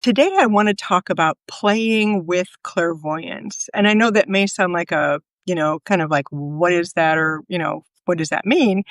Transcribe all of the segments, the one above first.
Today, I want to talk about playing with clairvoyance. And I know that may sound like kind of like, what is that? Or, what does that mean?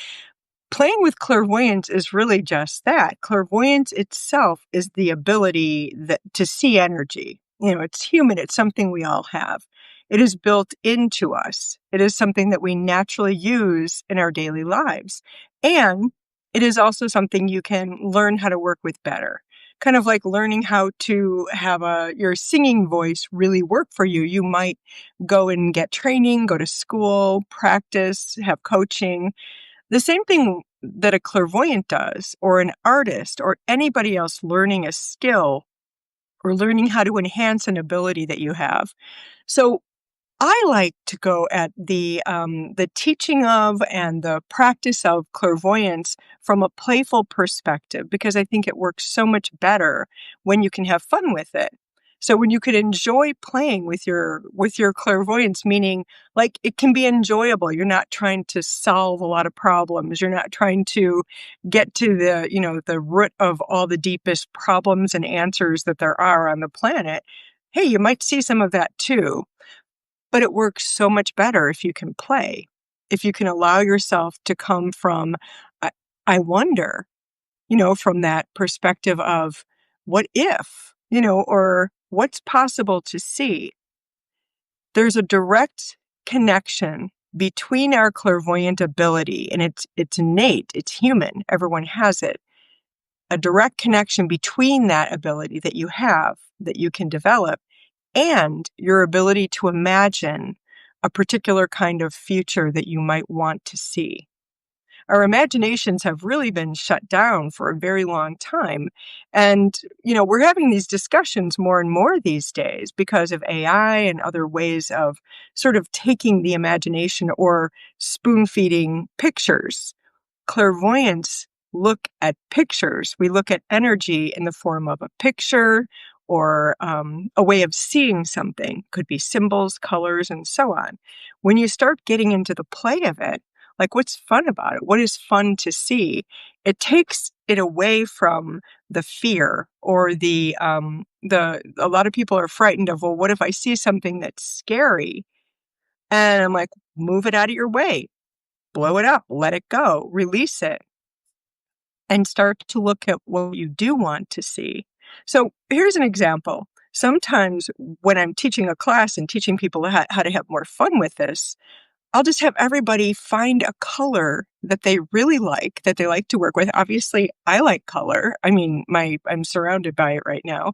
Playing with clairvoyance is really just that. Clairvoyance itself is the ability to see energy. It's human. It's something we all have. It is built into us. It is something that we naturally use in our daily lives. And it is also something you can learn how to work with better. Kind of like learning how to have your singing voice really work for you. You might go and get training, go to school, practice, have coaching. The same thing that a clairvoyant does, or an artist, or anybody else learning a skill or learning how to enhance an ability that you have. So I like to go at the teaching of and the practice of clairvoyance from a playful perspective, because I think it works so much better when you can have fun with it. So when you could enjoy playing with your clairvoyance, meaning like it can be enjoyable. You're not trying to solve a lot of problems. You're not trying to get to the root of all the deepest problems and answers that there are on the planet. Hey, you might see some of that too. But it works so much better if you can play, if you can allow yourself to come from, I, I wonder, from that perspective of what if, or what's possible to see. There's a direct connection between our clairvoyant ability, and it's innate, it's human, everyone has it. A direct connection between that ability that you have, that you can develop, and your ability to imagine a particular kind of future that you might want to see. Our imaginations have really been shut down for a very long time. And, we're having these discussions more and more these days because of AI and other ways of sort of taking the imagination or spoon feeding pictures. Clairvoyance look at pictures. We look at energy in the form of a picture or a way of seeing something. Could be symbols, colors, and so on. When you start getting into the play of it, like what's fun about it? What is fun to see? It takes it away from the fear or a lot of people are frightened of, well, what if I see something that's scary? And I'm like, move it out of your way, blow it up, let it go, release it, and start to look at what you do want to see. So here's an example. Sometimes when I'm teaching a class and teaching people how to have more fun with this, I'll just have everybody find a color that they really like, that they like to work with. Obviously, I like color. I mean, I'm surrounded by it right now.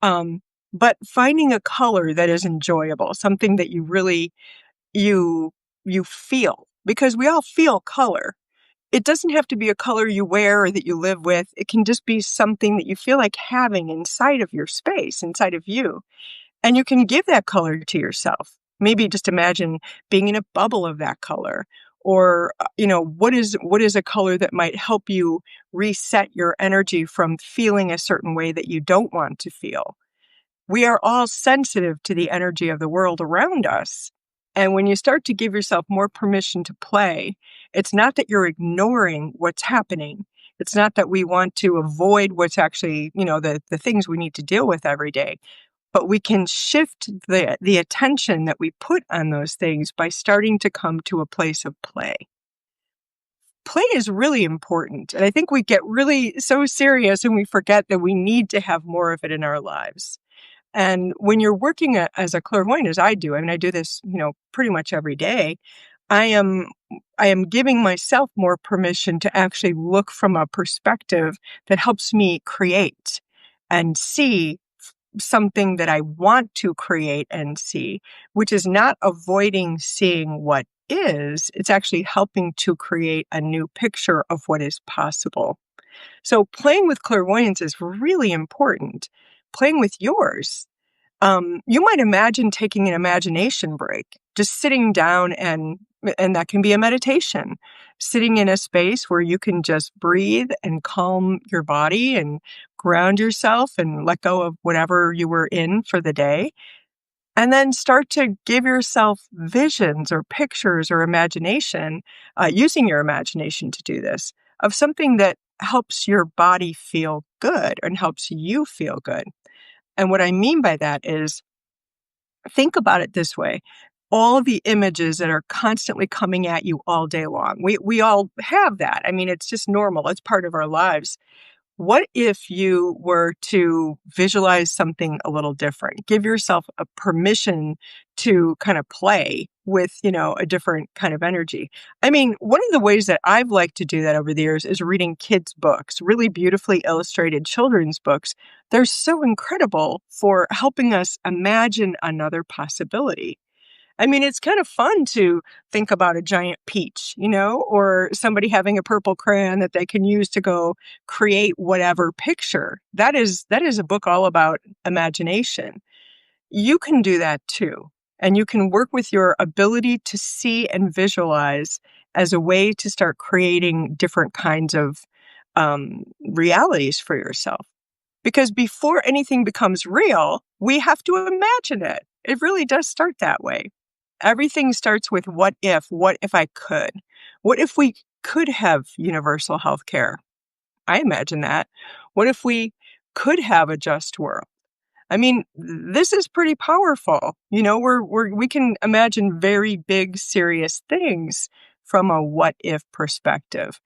But finding a color that is enjoyable, something that you really, you, you feel, because we all feel color. It doesn't have to be a color you wear or that you live with. It can just be something that you feel like having inside of your space, inside of you. And you can give that color to yourself. Maybe just imagine being in a bubble of that color. Or, what is a color that might help you reset your energy from feeling a certain way that you don't want to feel? We are all sensitive to the energy of the world around us. And when you start to give yourself more permission to play, it's not that you're ignoring what's happening. It's not that we want to avoid what's actually, the things we need to deal with every day. But we can shift the attention that we put on those things by starting to come to a place of play. Play is really important. And I think we get really so serious and we forget that we need to have more of it in our lives. And when you're working as a clairvoyant, as I do, I mean, I do this, pretty much every day, I am giving myself more permission to actually look from a perspective that helps me create and see something that I want to create and see, which is not avoiding seeing what is. It's actually helping to create a new picture of what is possible. So playing with clairvoyance is really important. Playing with yours. You might imagine taking an imagination break, just sitting down and that can be a meditation, sitting in a space where you can just breathe and calm your body and ground yourself and let go of whatever you were in for the day. And then start to give yourself visions or pictures or imagination, using your imagination to do this, of something that helps your body feel good and helps you feel good. And what I mean by that is, think about it this way. All the images that are constantly coming at you all day long. We all have that. I mean, it's just normal. It's part of our lives. What if you were to visualize something a little different? Give yourself a permission to kind of play with, a different kind of energy. I mean, one of the ways that I've liked to do that over the years is reading kids' books, really beautifully illustrated children's books. They're so incredible for helping us imagine another possibility. I mean, it's kind of fun to think about a giant peach, or somebody having a purple crayon that they can use to go create whatever picture. That is a book all about imagination. You can do that too. And you can work with your ability to see and visualize as a way to start creating different kinds of realities for yourself. Because before anything becomes real, we have to imagine it. It really does start that way. Everything starts with what if I could? What if we could have universal health care? I imagine that. What if we could have a just world? I mean, this is pretty powerful. We can imagine very big, serious things from a what if perspective.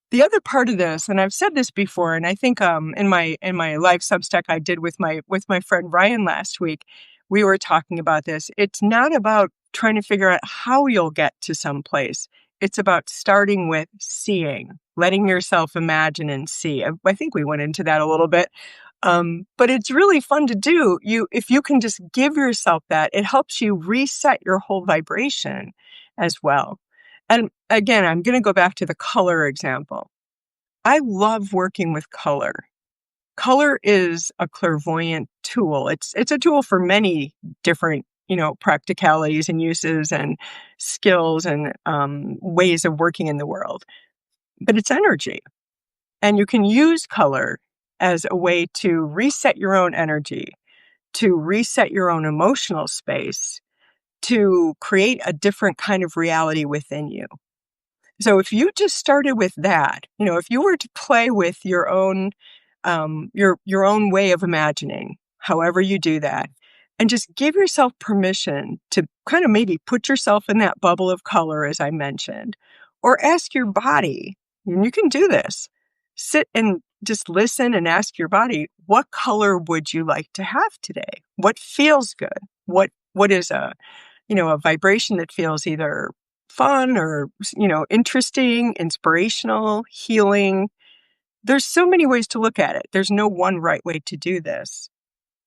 The other part of this, and I've said this before, and I think in my live Substack I did with my friend Ryan last week, we were talking about this. It's not about trying to figure out how you'll get to some place. It's about starting with seeing, letting yourself imagine and see. I think we went into that a little bit. But it's really fun to do. If you can just give yourself that, it helps you reset your whole vibration as well. And again, I'm going to go back to the color example. I love working with color. Color is a clairvoyant tool. It's a tool for many different, practicalities and uses and skills and ways of working in the world. But it's energy. And you can use color as a way to reset your own energy, to reset your own emotional space, to create a different kind of reality within you. So if you just started with that, if you were to play with your own way of imagining, however you do that, and just give yourself permission to kind of maybe put yourself in that bubble of color, as I mentioned, or ask your body, and you can do this, sit and just listen and ask your body, what color would you like to have today? What feels good? What is a vibration that feels either fun or, interesting, inspirational, healing? There's so many ways to look at it. There's no one right way to do this.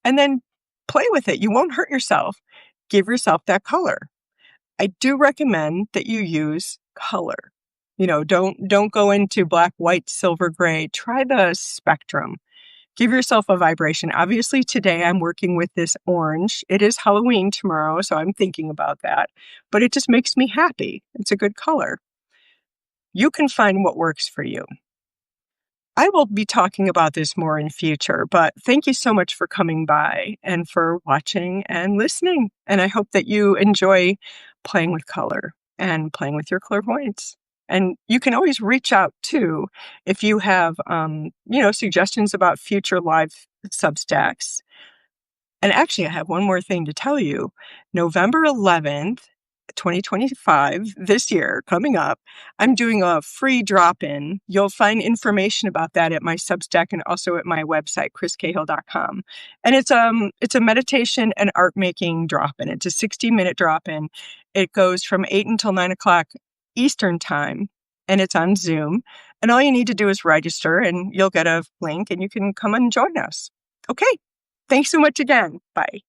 And then play with it. You won't hurt yourself. Give yourself that color. I do recommend that you use color. Don't go into black, white, silver, gray. Try the spectrum. Give yourself a vibration. Obviously, today I'm working with this orange. It is Halloween tomorrow, so I'm thinking about that. But it just makes me happy. It's a good color. You can find what works for you. I will be talking about this more in future, but thank you so much for coming by and for watching and listening. And I hope that you enjoy playing with color and playing with your clairvoyance. And you can always reach out too if you have, suggestions about future live Substacks. And actually, I have one more thing to tell you. November 11th, 2025, this year, coming up, I'm doing a free drop-in. You'll find information about that at my Substack and also at my website, kriscahill.com. And it's a meditation and art making drop-in. It's a 60-minute drop-in. It goes from 8 until 9 o'clock Eastern time, and it's on Zoom. And all you need to do is register, and you'll get a link, and you can come and join us. Okay. Thanks so much again. Bye.